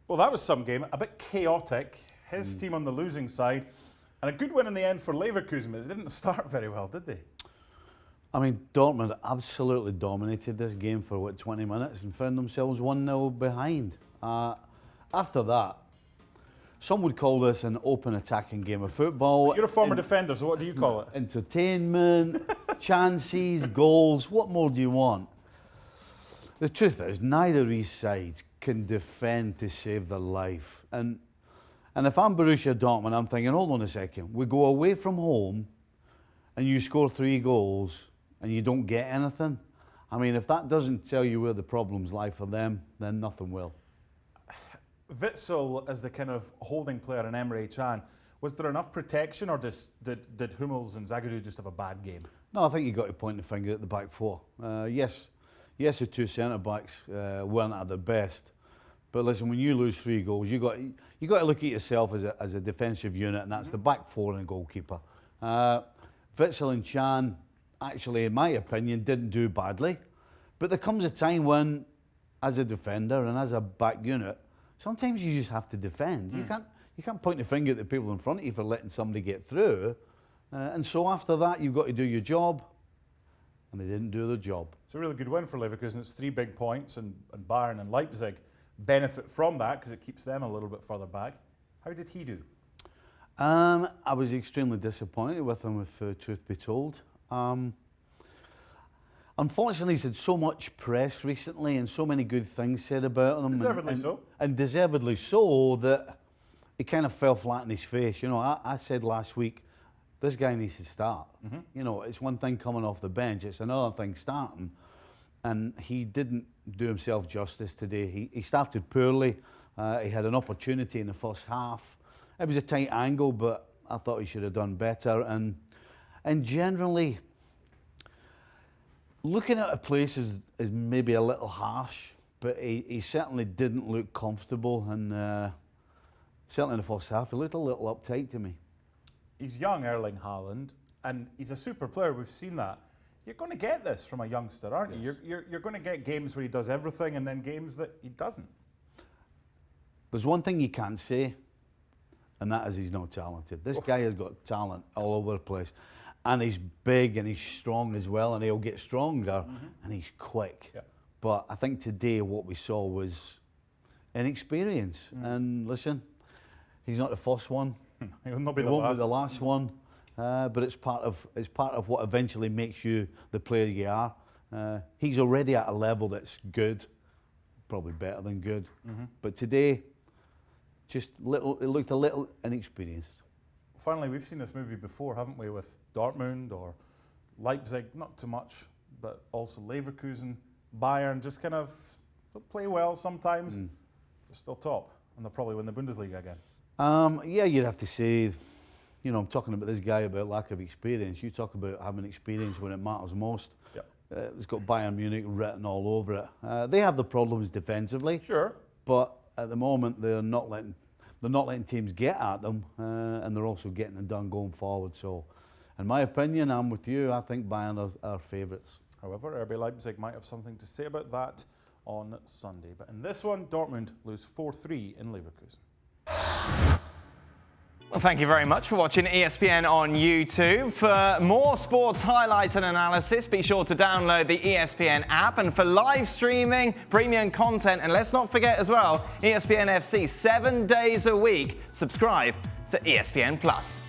Well, that was some game, a bit chaotic. His team on the losing side, and a good win in the end for Leverkusen, but they didn't start very well, did they? I mean, Dortmund absolutely dominated this game for, 20 minutes and found themselves 1-0 behind. After that, some would call this an open attacking game of football. You're a former defender, so what do you call it? Entertainment, chances, goals, what more do you want? The truth is, neither of these sides can defend to save their life. And if I'm Borussia Dortmund, I'm thinking, hold on a second, we go away from home and you score 3 goals and you don't get anything. I mean, if that doesn't tell you where the problems lie for them, then nothing will. Witsel as the kind of holding player in Emre Can, was there enough protection, or did Hummels and Zagadou just have a bad game? No, I think you've got to point the finger at the back four. Yes, the 2 centre-backs weren't at their best. But listen, when you lose 3 goals, you got to look at yourself as a defensive unit, and that's the back four and goalkeeper. Witsel and Can, actually, in my opinion, didn't do badly. But there comes a time when, as a defender and as a back unit, sometimes you just have to defend. You can't point the finger at the people in front of you for letting somebody get through. And so after that, you've got to do your job. And they didn't do their job. It's a really good win for Leverkusen. It's 3 big points, and Bayern and Leipzig benefit from that because it keeps them a little bit further back. How did he do? I was extremely disappointed with him, if truth be told. Unfortunately, he's had so much press recently and so many good things said about him. Deservedly so. And deservedly so, that he kind of fell flat on his face. You know, I said last week, this guy needs to start. You know, it's one thing coming off the bench, it's another thing starting. And he didn't do himself justice today. He started poorly. He had an opportunity in the first half. It was a tight angle, but I thought he should have done better. And generally, looking at a place is maybe a little harsh, but he certainly didn't look comfortable, and certainly in the first half, he looked a little uptight to me. He's young, Erling Haaland, and he's a super player. We've seen that. You're going to get this from a youngster, aren't you? You're going to get games where he does everything and then games that he doesn't. There's one thing you can't say, and that is he's not talented. This guy has got talent all over the place. And he's big and he's strong as well, and he'll get stronger, and he's quick. Yeah. But I think today what we saw was inexperience. And listen, he's not the first one. He will not be the last one. But it's part of what eventually makes you the player you are. He's already at a level that's good, probably better than good. But today, it looked a little inexperienced. Finally, we've seen this movie before, haven't we, with Dortmund or Leipzig, not too much, but also Leverkusen, Bayern, just kind of play well sometimes. They're still top, and they'll probably win the Bundesliga again. Yeah, you'd have to say, you know, I'm talking about this guy about lack of experience. You talk about having experience when it matters most. Yep. It's got Bayern Munich written all over it. They have the problems defensively. Sure. But at the moment, they're not letting teams get at them, and they're also getting it done going forward. So, in my opinion, I'm with you. I think Bayern are favourites. However, RB Leipzig might have something to say about that on Sunday. But in this one, Dortmund lose 4-3 in Leverkusen. Well, thank you very much for watching ESPN on YouTube. For more sports highlights and analysis, be sure to download the ESPN app. And for live streaming, premium content, and let's not forget as well, ESPN FC 7 days a week. Subscribe to ESPN+.